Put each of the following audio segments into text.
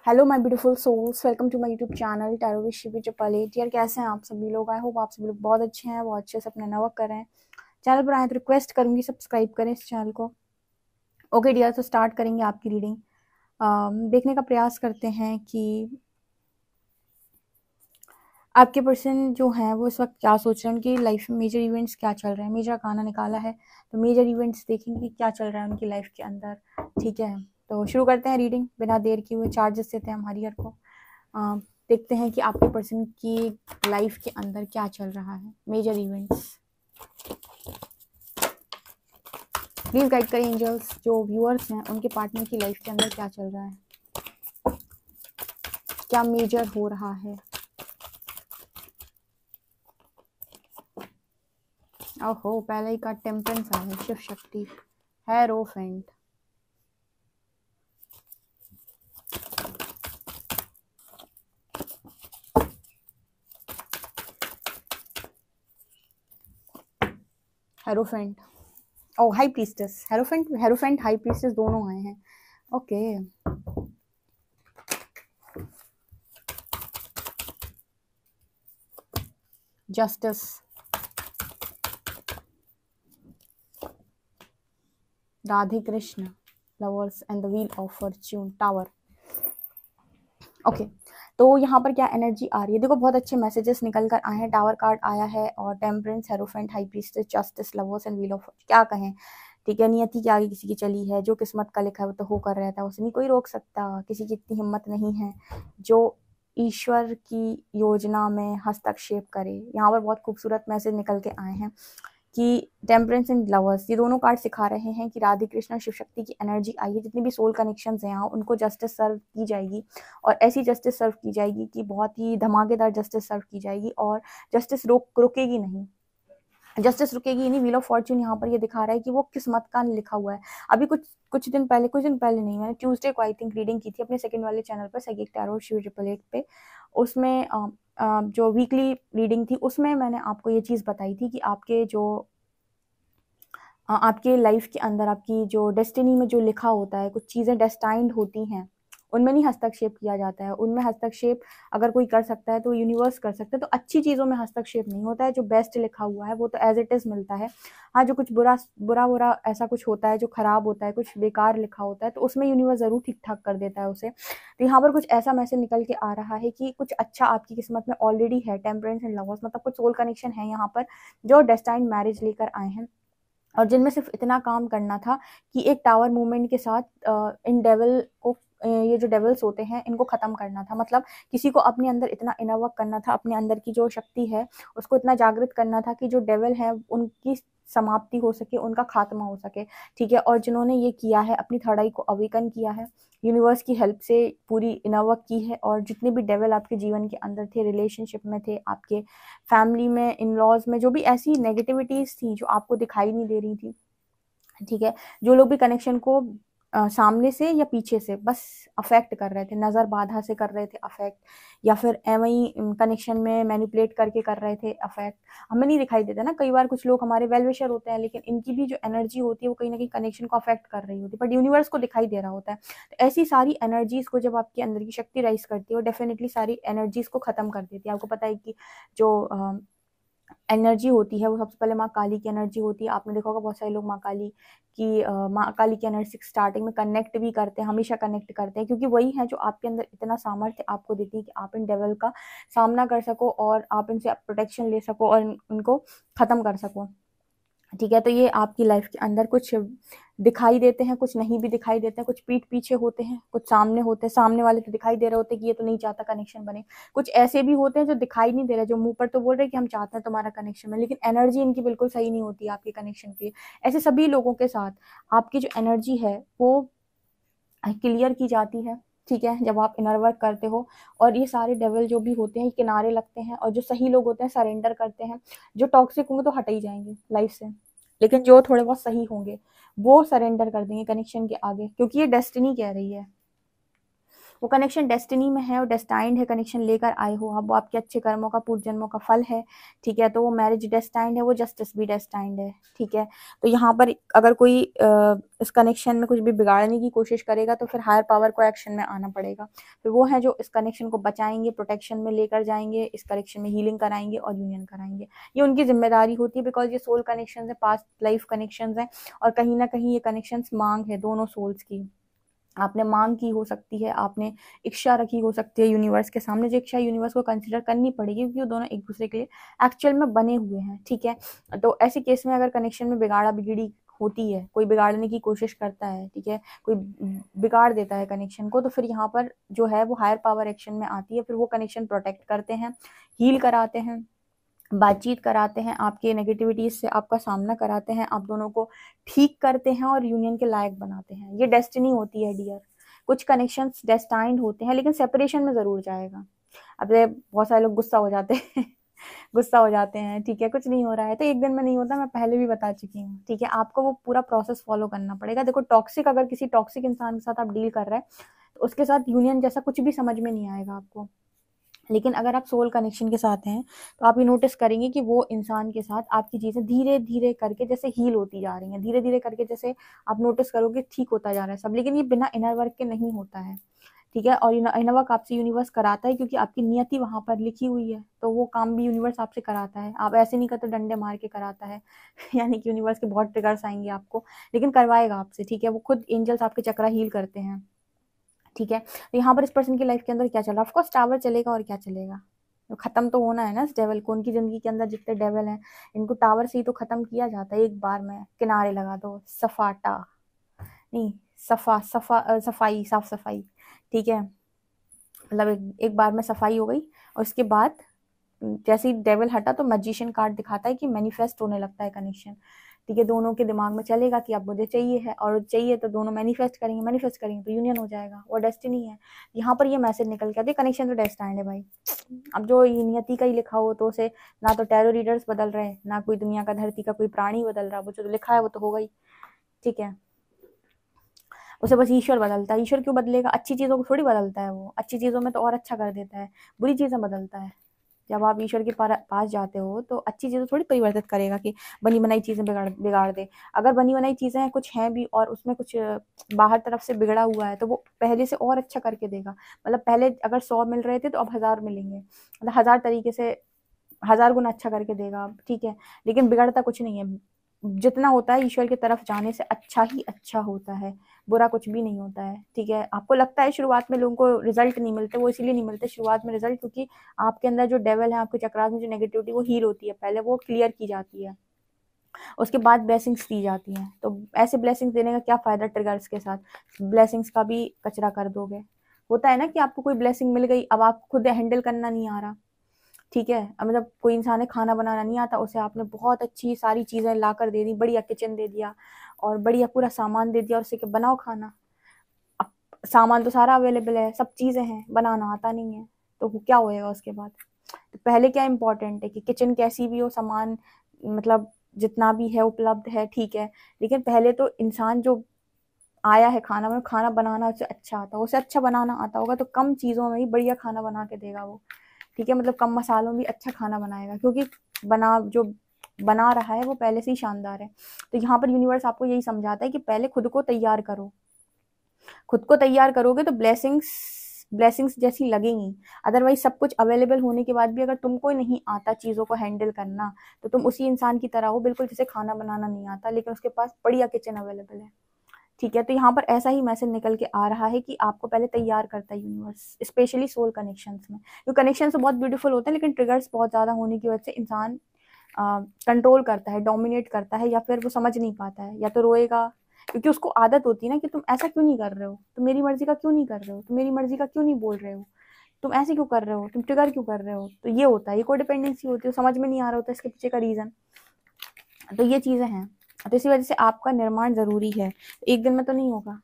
Hello my beautiful souls, welcome to my YouTube channel tarot with Shivi Chaplet. यार कैसे हैं आप सभी लोग? आई होप आप सभी लोग बहुत अच्छे हैं, बहुत अच्छे से अपना नेटवर्क कर रहे हैं। चैनल पर आए तो रिक्वेस्ट करूंगी सब्सक्राइब करें इस चैनल को। ओके डियर, तो स्टार्ट करेंगे आपकी रीडिंग। देखने का प्रयास करते हैं कि आपके पर्सन जो हैं वो इस वक्त क्या सोच रहे हैं, उनकी लाइफ में मेजर इवेंट्स क्या चल रहे हैं। मेजर आर्काना निकाला है तो मेजर इवेंट्स देखेंगे क्या चल रहा है उनकी लाइफ के अंदर। ठीक है, तो शुरू करते हैं रीडिंग बिना देर किए हुए। चार्जेस देते हैं हम हरियर को। देखते हैं कि आपके पर्सन की लाइफ के अंदर क्या चल रहा है, मेजर इवेंट्स। प्लीज गाइड करें एंजल्स, जो व्यूअर्स हैं उनके पार्टनर की लाइफ के अंदर क्या चल रहा है, क्या मेजर हो रहा है। ओहो, पहले ही का टेम्परेंस आ है, शिव शक्ति, हेरोफेंट, हेरोफेंट, ओ high priestess. Hierophant high priestess दोनों आए हैं। Okay, justice, Radhe Krishna, lovers and the wheel of fortune, tower. Okay, तो यहाँ पर क्या एनर्जी आ रही है? देखो बहुत अच्छे मैसेजेस निकल कर आए हैं। टावर कार्ड आया है और temperance, hierophant, high priestess, justice, lovers and wheel of, क्या कहें। ठीक है, नियति के आगे किसी की चली है, जो किस्मत का लिखा है वो तो होकर रहता है, उसे नहीं कोई रोक सकता। किसी की इतनी हिम्मत नहीं है जो ईश्वर की योजना में हस्तक्षेप करे। यहाँ पर बहुत खूबसूरत मैसेज निकल के आए हैं कि टेम्परेंस एंड लवर्स, ये दोनों कार्ड सिखा रहे हैं कि राधे कृष्ण शिव शक्ति की एनर्जी आई है। जितनी भी सोल कनेक्शंस हैं यहाँ, उनको जस्टिस सर्व की जाएगी और ऐसी जस्टिस सर्व की जाएगी कि बहुत ही धमाकेदार जस्टिस सर्व की जाएगी और जस्टिस रुकेगी नहीं। जस्टिस रुकेगी नहीं। व्हील ऑफ फॉर्च्यून यहाँ पर ये दिखा रहा है कि वो किस्मत का लिखा हुआ है। अभी कुछ दिन पहले नहीं, मैंने ट्यूसडे को आई थिंक रीडिंग की थी अपने सेकंड वाले चैनल पर, psychic tarot Shiv triple eight पे। उसमें जो वीकली रीडिंग थी उसमें मैंने आपको ये चीज़ बताई थी कि आपके जो आपके लाइफ के अंदर आपकी जो डेस्टिनी में जो लिखा होता है, कुछ चीज़ें डेस्टाइंड होती हैं, उनमें नहीं हस्तक्षेप किया जाता है। उनमें हस्तक्षेप अगर कोई कर सकता है तो यूनिवर्स कर सकता है। तो अच्छी चीज़ों में हस्तक्षेप नहीं होता है। जो बेस्ट लिखा हुआ है वो तो एज इट इज़ मिलता है। हाँ, जो कुछ बुरा बुरा बुरा ऐसा कुछ होता है, जो खराब होता है, कुछ बेकार लिखा होता है, तो उसमें यूनिवर्स ज़रूर ठीक ठाक कर देता है उसे। तो यहाँ पर कुछ ऐसा मैसेज निकल के आ रहा है कि कुछ अच्छा आपकी किस्मत में ऑलरेडी है। टेम्परेंस एंड लवर्स मतलब कुछ सोल कनेक्शन है यहाँ पर जो डेस्टाइंड मैरिज लेकर आए हैं और जिनमें सिर्फ इतना काम करना था कि एक टावर मूवमेंट के साथ इन डेविल को, ये जो डेविल्स होते हैं इनको ख़त्म करना था। मतलब किसी को अपने अंदर इतना इनर वर्क करना था, अपने अंदर की जो शक्ति है उसको इतना जागृत करना था कि जो डेविल है उनकी समाप्ति हो सके, उनका खात्मा हो सके। ठीक है, और जिन्होंने ये किया है, अपनी थर्ड आई को अवेकन किया है, यूनिवर्स की हेल्प से पूरी इनर वर्क की है। और जितने भी डेविल आपके जीवन के अंदर थे, रिलेशनशिप में थे, आपके फैमिली में, इन लॉज में, जो भी ऐसी नेगेटिविटीज थी जो आपको दिखाई नहीं दे रही थी, ठीक है, जो लोग भी कनेक्शन को सामने से या पीछे से बस अफेक्ट कर रहे थे, नज़र बाधा से कर रहे थे अफेक्ट, या फिर एम ही कनेक्शन में मैनिपुलेट करके कर रहे थे अफेक्ट, हमें नहीं दिखाई देता ना। कई बार कुछ लोग हमारे वेल विशर होते हैं लेकिन इनकी भी जो एनर्जी होती है वो कहीं ना कहीं कनेक्शन को अफेक्ट कर रही होती है, बट यूनिवर्स को दिखाई दे रहा होता है। तो ऐसी सारी एनर्जीज को जब आपके अंदर की शक्ति राइज करती है, वो डेफिनेटली सारी एनर्जीज को खत्म कर देती है। आपको पता है कि जो एनर्जी होती है वो सबसे पहले माँ काली की एनर्जी होती है। आपने देखा होगा बहुत सारे लोग माँ काली की एनर्जी स्टार्टिंग में कनेक्ट भी करते हैं, हमेशा कनेक्ट करते हैं, क्योंकि वही है जो आपके अंदर इतना सामर्थ्य आपको देती है कि आप इन डेविल का सामना कर सको और आप इनसे प्रोटेक्शन ले सको और उनको ख़त्म कर सको। ठीक है, तो ये आपकी लाइफ के अंदर कुछ दिखाई देते हैं, कुछ नहीं भी दिखाई देते हैं, कुछ पीठ पीछे होते हैं, कुछ सामने होते हैं। सामने वाले तो दिखाई दे रहे होते हैं कि ये तो नहीं चाहता कनेक्शन बने। कुछ ऐसे भी होते हैं जो दिखाई नहीं दे रहे, जो मुंह पर तो बोल रहे हैं कि हम चाहते हैं तुम्हारा कनेक्शन में, लेकिन एनर्जी इनकी बिल्कुल सही नहीं होती आपके कनेक्शन की। ऐसे सभी लोगों के साथ आपकी जो एनर्जी है वो क्लियर की जाती है। ठीक है, जब आप इनर वर्क करते हो और ये सारे डेविल जो भी होते हैं किनारे लगते हैं और जो सही लोग होते हैं सरेंडर करते हैं। जो टॉक्सिक होंगे तो हट ही जाएंगे लाइफ से, लेकिन जो थोड़े बहुत सही होंगे वो सरेंडर कर देंगे कनेक्शन के आगे, क्योंकि ये डेस्टिनी कह रही है। वो कनेक्शन डेस्टिनी में है और डेस्टाइंड है, कनेक्शन लेकर आए हो आप, वो आपके अच्छे कर्मों का पूर्व जन्मों का फल है, ठीक है। तो वो मैरिज डेस्टाइंड है, वो जस्टिस भी डेस्टाइंड है, ठीक है। तो यहाँ पर अगर कोई इस कनेक्शन में कुछ भी बिगाड़ने की कोशिश करेगा तो फिर हायर पावर को एक्शन में आना पड़ेगा। फिर वो है जो इस कनेक्शन को बचाएंगे, प्रोटेक्शन में लेकर जाएंगे, इस कनेक्शन में हीलिंग कराएंगे और यूनियन कराएंगे। ये उनकी जिम्मेदारी होती है, बिकॉज ये सोल कनेक्शन है, पास्ट लाइफ कनेक्शन है, और कहीं ना कहीं ये कनेक्शन मांग है दोनों सोल्स की। आपने मांग की हो सकती है, आपने इच्छा रखी हो सकती है यूनिवर्स के सामने, जो इच्छा यूनिवर्स को कंसिडर करनी पड़ेगी, क्योंकि वो दोनों एक दूसरे के लिए एक्चुअल में बने हुए हैं, ठीक है। तो ऐसे केस में अगर कनेक्शन में बिगाड़ा बिगड़ी होती है, कोई बिगाड़ने की कोशिश करता है, ठीक है, कोई बिगाड़ देता है कनेक्शन को, तो फिर यहाँ पर जो है वो हायर पावर एक्शन में आती है। फिर वो कनेक्शन प्रोटेक्ट करते हैं, हील कराते हैं, बातचीत कराते हैं, आपके नेगेटिविटीज से आपका सामना कराते हैं, आप दोनों को ठीक करते हैं और यूनियन के लायक बनाते हैं। ये डेस्टिनी होती है डियर। कुछ कनेक्शंस डेस्टाइंड होते हैं, लेकिन सेपरेशन में जरूर जाएगा। अब बहुत सारे लोग गुस्सा हो जाते हैं गुस्सा हो जाते हैं, ठीक है, कुछ नहीं हो रहा है तो एक दिन में नहीं होता, मैं पहले भी बता चुकी हूँ, ठीक है। आपको वो पूरा प्रोसेस फॉलो करना पड़ेगा। देखो, टॉक्सिक अगर किसी टॉक्सिक इंसान के साथ आप डील कर रहे हैं तो उसके साथ यूनियन जैसा कुछ भी समझ में नहीं आएगा आपको। लेकिन अगर आप सोल कनेक्शन के साथ हैं तो आप ये नोटिस करेंगे कि वो इंसान के साथ आपकी चीज़ें धीरे धीरे करके जैसे हील होती जा रही हैं, धीरे धीरे करके जैसे आप नोटिस करोगे ठीक होता जा रहा है सब। लेकिन ये बिना इनर वर्क के नहीं होता है, ठीक है। और इनर वर्क आपसे यूनिवर्स कराता है, क्योंकि आपकी नियति वहां पर लिखी हुई है, तो वो काम भी यूनिवर्स आपसे कराता है। आप ऐसे नहीं करते डंडे मार के कराता है यानी कि यूनिवर्स के बहुत ट्रिगर्स आएंगे आपको, लेकिन करवाएगा आपसे, ठीक है। वो खुद एंजल्स आपके चक्रा हील करते हैं, ठीक है। तो यहाँ पर इस पर्सन की लाइफ के अंदर क्या चल रहा है, ऑफकोर्स टावर चलेगा और क्या चलेगा, तो खत्म तो होना है ना इस डेवल को। उनकी जिंदगी के अंदर जितने डेवल हैं इनको टावर से ही तो खत्म किया जाता है, एक बार में किनारे लगा दो, सफाटा नहीं, सफाई, साफ सफाई, ठीक है। मतलब एक बार में सफाई हो गई, और उसके बाद जैसे ही डेविल हटा तो मैजिशियन कार्ड दिखाता है कि मैनिफेस्ट होने लगता है कनेक्शन, ठीक है। दोनों के दिमाग में चलेगा कि अब मुझे चाहिए है, और चाहिए तो दोनों मैनिफेस्ट करेंगे तो यूनियन हो जाएगा, वो डेस्टिनी है। यहाँ पर ये मैसेज निकल के आती है, कनेक्शन तो डेस्टाइंड है भाई। अब जो नियति का ही लिखा हो तो उसे ना तो टैरो रीडर्स बदल रहे हैं, ना कोई दुनिया का धरती का कोई प्राणी बदल रहा, वो जो लिखा है वो तो होगा ही, ठीक है। उसे बस ईश्वर बदलता है। ईश्वर क्यों बदलेगा, अच्छी चीज़ों को थोड़ी बदलता है वो, अच्छी चीज़ों में तो और अच्छा कर देता है, बुरी चीज़ें बदलता है। जब आप ईश्वर के पास जाते हो तो अच्छी चीज़ें थोड़ी परिवर्तित करेगा कि बनी बनाई चीज़ें बिगाड़ दे। अगर बनी बनाई चीज़ें कुछ हैं भी और उसमें कुछ बाहर तरफ से बिगड़ा हुआ है तो वो पहले से और अच्छा करके देगा। मतलब पहले अगर 100 मिल रहे थे तो अब 1000 मिलेंगे, मतलब 1000 तरीके से 1000 गुना अच्छा करके देगा, ठीक है। लेकिन बिगड़ता कुछ नहीं है, जितना होता है ईश्वर की तरफ जाने से अच्छा ही अच्छा होता है, बुरा कुछ भी नहीं होता है, ठीक है। आपको लगता है शुरुआत में लोगों को रिजल्ट नहीं मिलते, वो इसीलिए नहीं मिलते शुरुआत में रिजल्ट, क्योंकि आपके अंदर जो डेवल है, आपके चक्रास में जो नेगेटिविटी वो हील होती है, पहले वो क्लियर की जाती है, उसके बाद ब्लेसिंग्स दी जाती हैं। तो ऐसे ब्लेसिंग्स देने का क्या फायदा, ट्रिगर्स के साथ ब्लेसिंग्स का भी कचरा कर दोगे। होता है ना कि आपको कोई ब्लेसिंग मिल गई, अब आप खुद हैंडल करना नहीं आ रहा, ठीक है। अब मतलब कोई इंसान है खाना बनाना नहीं आता, उसे आपने बहुत अच्छी सारी चीज़ें ला कर दे दी, बढ़िया किचन दे दिया और बढ़िया पूरा सामान दे दिया, और उसे कि बनाओ खाना। अब सामान तो सारा अवेलेबल है, सब चीज़ें हैं, बनाना आता नहीं है, तो क्या होएगा उसके बाद। तो पहले क्या इंपॉर्टेंट है कि किचन कैसी भी हो, सामान मतलब जितना भी है उपलब्ध है, ठीक है। लेकिन पहले तो इंसान जो आया है खाना में, खाना बनाना उसे अच्छा आता है, उसे अच्छा बनाना आता होगा तो कम चीज़ों में ही बढ़िया खाना बना के देगा वो, ठीक है। मतलब कम मसालों में अच्छा खाना बनाएगा, क्योंकि जो बना रहा है वो पहले से ही शानदार है। तो यहाँ पर यूनिवर्स आपको यही समझाता है कि पहले खुद को तैयार करो, खुद को तैयार करोगे तो ब्लेसिंग्स जैसी लगेंगी। अदरवाइज सब कुछ अवेलेबल होने के बाद भी अगर तुमको नहीं आता चीज़ों को हैंडल करना, तो तुम उसी इंसान की तरह हो बिल्कुल जिसे खाना बनाना नहीं आता, लेकिन उसके पास बढ़िया किचन अवेलेबल है, ठीक है। तो यहाँ पर ऐसा ही मैसेज निकल के आ रहा है कि आपको पहले तैयार करता है यूनिवर्स, स्पेशली सोल कनेक्शंस में। जो कनेक्शंस तो बहुत ब्यूटीफुल होते हैं, लेकिन ट्रिगर्स बहुत ज़्यादा होने की वजह से इंसान कंट्रोल करता है, डोमिनेट करता है, या फिर वो समझ नहीं पाता है, या तो रोएगा, क्योंकि उसको आदत होती है ना कि तुम ऐसा क्यों नहीं कर रहे हो, तुम मेरी मर्जी का क्यों नहीं कर रहे हो, तुम मेरी मर्जी का क्यों नहीं बोल रहे हो, तुम ऐसे क्यों कर रहे हो, तुम ट्रिगर क्यों कर रहे हो। तो ये होता है, ये कोडिपेंडेंसी होती है, समझ में नहीं आ रहा होता इसके पीछे का रीज़न। तो ये चीज़ें हैं, तो इसी वजह से आपका निर्माण ज़रूरी है, एक दिन में तो नहीं होगा,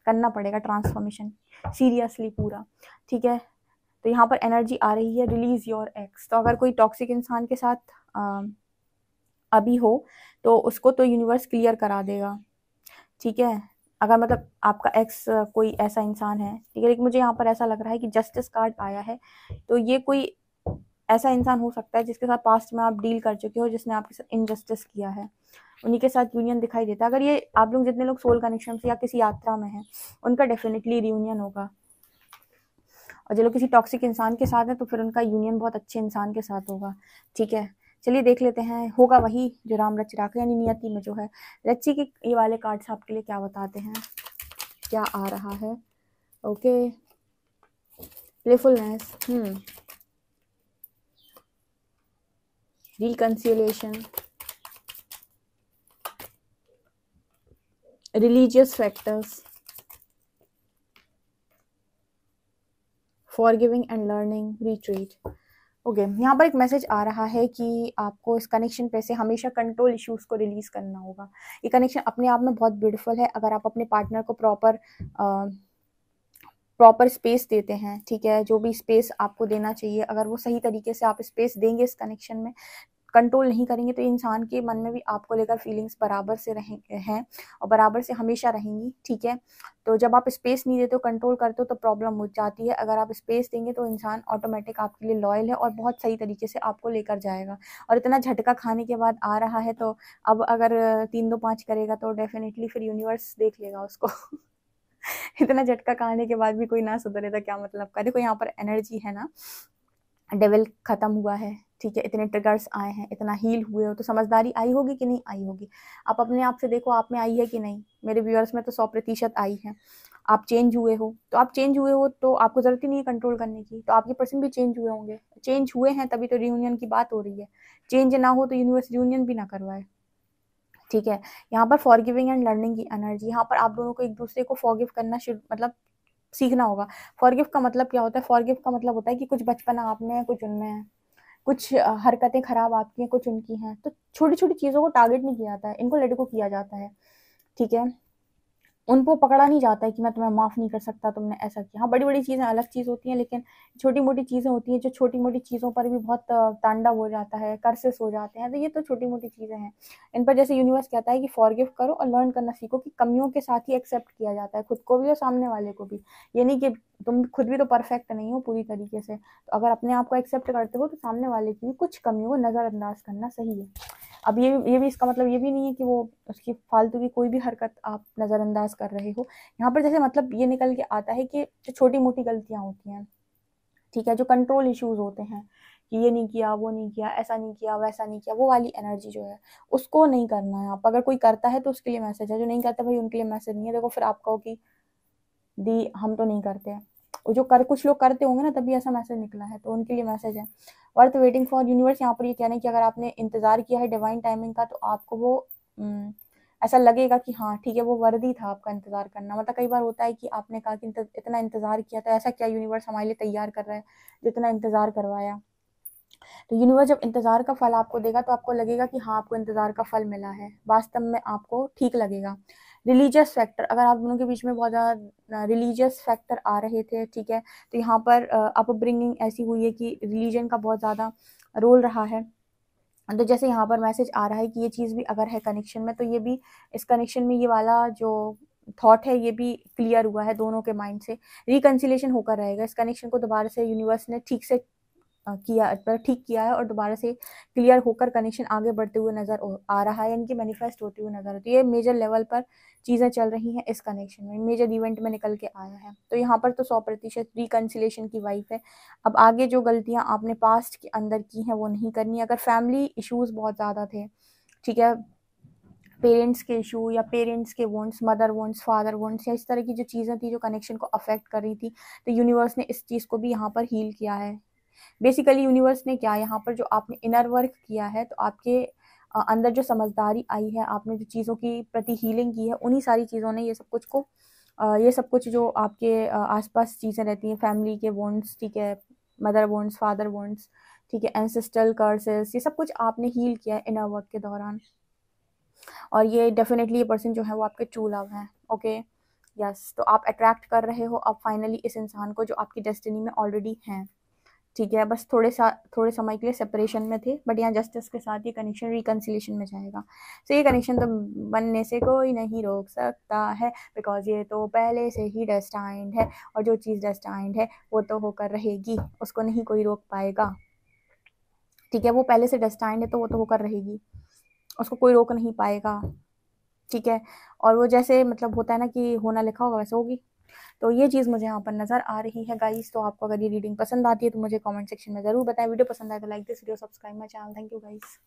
करना पड़ेगा ट्रांसफॉर्मेशन सीरियसली पूरा, ठीक है। तो यहाँ पर एनर्जी आ रही है रिलीज योर एक्स। तो अगर कोई टॉक्सिक इंसान के साथ अभी हो तो उसको तो यूनिवर्स क्लियर करा देगा, ठीक है। अगर मतलब आपका एक्स कोई ऐसा इंसान है, ठीक है, लेकिन मुझे यहाँ पर ऐसा लग रहा है कि जस्टिस कार्ड आया है, तो ये कोई ऐसा इंसान हो सकता है जिसके साथ पास्ट में आप डील कर चुके हो, जिसने आपके साथ इनजस्टिस किया है, उन्हीं के साथ यूनियन दिखाई देता है। अगर ये आप लोग जितने लोग सोल कनेक्शन से या किसी यात्रा में हैं, उनका डेफिनेटली रियूनियन होगा। और जो लोग किसी टॉक्सिक इंसान के साथ हैं, तो फिर उनका यूनियन बहुत अच्छे इंसान के साथ होगा। ठीक है, चलिए देख लेते हैं, होगा वही जो राम रच राखे, यानी नियति में जो है। लेट्स सी कि ये वाले कार्ड्स आपके लिए क्या बताते हैं, क्या आ रहा है। Okay, playfulness, reconciliation, religious factors, forgiving and learning, retreat. Okay, यहाँ पर एक मैसेज आ रहा है कि आपको इस कनेक्शन पे से हमेशा कंट्रोल इश्यूज को रिलीज करना होगा। ये कनेक्शन अपने आप में बहुत ब्यूटीफुल है, अगर आप अपने पार्टनर को प्रॉपर स्पेस देते हैं, ठीक है, जो भी स्पेस आपको देना चाहिए, अगर वो सही तरीके से आप स्पेस देंगे इस कनेक्शन में, कंट्रोल नहीं करेंगे, तो इंसान के मन में भी आपको लेकर फीलिंग्स बराबर से हैं और बराबर से हमेशा रहेंगी। ठीक है, तो जब आप स्पेस नहीं देते हो, कंट्रोल करते हो, तो प्रॉब्लम हो जाती है। अगर आप स्पेस देंगे तो इंसान ऑटोमेटिक आपके लिए लॉयल है और बहुत सही तरीके से आपको लेकर जाएगा। और इतना झटका खाने के बाद आ रहा है, तो अब अगर 3-2-5 करेगा तो डेफिनेटली फिर यूनिवर्स देख लेगा उसको। इतना झटका खाने के बाद भी कोई ना सुधरे तो क्या मतलब का। देखो यहाँ पर एनर्जी है ना, डेविल खत्म हुआ है, ठीक है, इतने ट्रिगर्स आए हैं, इतना हील हुए हो, तो समझदारी आई होगी कि नहीं आई होगी। आप अपने आप से देखो, आप में आई है कि नहीं। मेरे व्यूअर्स में तो 100% आई है। आप चेंज हुए हो, तो आप चेंज हुए हो तो आपको जरूरत ही नहीं है कंट्रोल करने की, तो आपके पर्सन भी चेंज हुए होंगे। चेंज हुए हैं तभी तो रियूनियन की बात हो रही है। चेंज ना हो तो यूनिवर्स रियूनियन भी ना करवाए। ठीक है, यहाँ पर फॉरगिविंग एंड लर्निंग की एनर्जी, यहाँ पर आप दोनों को एक दूसरे को फॉरगिव करना मतलब सीखना होगा। फॉरगिव का मतलब क्या होता है? फॉरगिव का मतलब होता है कि कुछ बचपना आप में है, कुछ उनमें है, कुछ हरकतें खराब आपकी हैं, कुछ उनकी हैं, तो छोटी छोटी चीज़ों को टारगेट नहीं किया जाता है, इनको लेट गो किया जाता है। ठीक है, उनको पकड़ा नहीं जाता है कि मैं तुम्हें माफ़ नहीं कर सकता, तुमने ऐसा किया। हाँ, बड़ी बड़ी चीज़ें अलग चीज़ होती हैं, लेकिन छोटी मोटी चीज़ें होती हैं जो छोटी मोटी चीज़ों पर भी बहुत तांडव हो जाता है, कर्सेस हो जाते हैं, तो ये तो छोटी मोटी चीज़ें हैं। इन पर जैसे यूनिवर्स कहता है कि फॉरगिव करो और लर्न करना सीखो कि कमियों के साथ ही एक्सेप्ट किया जाता है, खुद को भी और सामने वाले को भी। ये नहीं कि तुम खुद भी तो परफेक्ट नहीं हो पूरी तरीके से, तो अगर अपने आप को एक्सेप्ट करते हो तो सामने वाले की भी कुछ कमियों को नज़रअंदाज करना सही है। अब ये भी इसका मतलब ये भी नहीं है कि वो उसकी फालतू की कोई भी हरकत आप नज़रअंदाज कर रहे हो। यहाँ पर जैसे मतलब ये निकल के आता है कि जो छोटी मोटी गलतियाँ होती हैं, ठीक है, जो कंट्रोल इश्यूज होते हैं कि ये नहीं किया, वो नहीं किया, ऐसा नहीं किया, वैसा नहीं किया, वो वाली एनर्जी जो है उसको नहीं करना है। आप अगर कोई करता है तो उसके लिए मैसेज है, जो नहीं करता भाई उनके लिए मैसेज नहीं है। देखो फिर आप कहो कि दी हम तो नहीं करते हैं, जो कुछ लोग करते होंगे ना तभी ऐसा मैसेज निकला है, तो उनके लिए मैसेज है। वर्थ वेटिंग फॉर यूनिवर्स, यहाँ पर ये कहना है कि अगर आपने इंतजार किया है डिवाइन टाइमिंग का, तो आपको वो ऐसा लगेगा कि हाँ ठीक है, वो वर्दी था आपका इंतजार करना। मतलब कई बार होता है कि आपने कहा कि इतना इंतजार किया, तो ऐसा क्या यूनिवर्स हमारे लिए तैयार कर रहा है जितना इंतजार करवाया। तो यूनिवर्स जब इंतजार का फल आपको देगा तो आपको लगेगा कि हाँ आपको इंतजार का फल मिला है, वास्तव में आपको ठीक लगेगा। रिलीजियस फैक्टर, अगर आप दोनों के बीच में बहुत ज़्यादा रिलीजियस फैक्टर आ रहे थे, ठीक है, तो यहाँ पर अपब्रिंगिंग ऐसी हुई है कि रिलीजन का बहुत ज़्यादा रोल रहा है। तो जैसे यहाँ पर मैसेज आ रहा है कि ये चीज़ भी अगर है कनेक्शन में, तो ये भी इस कनेक्शन में ये वाला जो थॉट है ये भी क्लियर हुआ है दोनों के माइंड से। रिकंसिलेशन होकर रहेगा, इस कनेक्शन को दोबारा से यूनिवर्स ने ठीक से ठीक किया है और दोबारा से क्लियर होकर कनेक्शन आगे बढ़ते हुए नजर आ रहा है, यानी कि मैनिफेस्ट होते हुए नजर आती है। ये मेजर लेवल पर चीज़ें चल रही हैं इस कनेक्शन में, मेजर इवेंट में निकल के आया है। तो यहाँ पर तो 100% रिकंसिलेशन की वाइफ है। अब आगे जो गलतियाँ आपने पास्ट के अंदर की हैं वो नहीं करनी। अगर फैमिली इश्यूज बहुत ज़्यादा थे, ठीक है, पेरेंट्स के इशू या पेरेंट्स के wants, mother wants, father wants, या इस तरह की जो चीज़ें थी जो कनेक्शन को अफेक्ट कर रही थी, तो यूनिवर्स ने इस चीज़ को भी यहाँ पर हील किया है। बेसिकली यूनिवर्स ने क्या यहाँ पर जो आपने इनर वर्क किया है, तो आपके अंदर जो समझदारी आई है, आपने जो चीज़ों की प्रति हीलिंग की है, उन्हीं सारी चीज़ों ने ये सब कुछ जो आपके आसपास चीज़ें रहती हैं, फैमिली के वॉन्ट्स, ठीक है, मदर वॉन्ट्स, फादर वॉन्ट्स, ठीक है, एंसेस्ट्रल कर्सेस, ये सब कुछ आपने हील किया है इनर वर्क के दौरान। और ये डेफिनेटली ये पर्सन जो है वो आपके ट्रू लव है। ओके, यस, तो आप अट्रैक्ट कर रहे हो अब फाइनली इस इंसान को जो आपकी डेस्टिनी में ऑलरेडी हैं। ठीक है, बस थोड़े समय के लिए सेपरेशन में थे, बट यहाँ जस्टिस के साथ ये कनेक्शन रिकन्सिलेशन में जाएगा। तो ये कनेक्शन तो बनने से कोई नहीं रोक सकता है, बिकॉज ये तो पहले से ही डेस्टाइंड है, और जो चीज़ डेस्टाइंड है वो तो होकर रहेगी, उसको नहीं कोई रोक पाएगा। ठीक है, वो पहले से डेस्टाइंड है तो वो तो होकर रहेगी, उसको कोई रोक नहीं पाएगा। ठीक है, और वो जैसे मतलब होता है ना कि होना लिखा होगा वैसे होगी। तो ये चीज़ मुझे यहाँ पर नज़र आ रही है गाइस। तो आपको अगर ये रीडिंग पसंद आती है तो मुझे कमेंट सेक्शन में ज़रूर बताएं। वीडियो पसंद आए तो like this video, subscribe my channel. Thank you guys.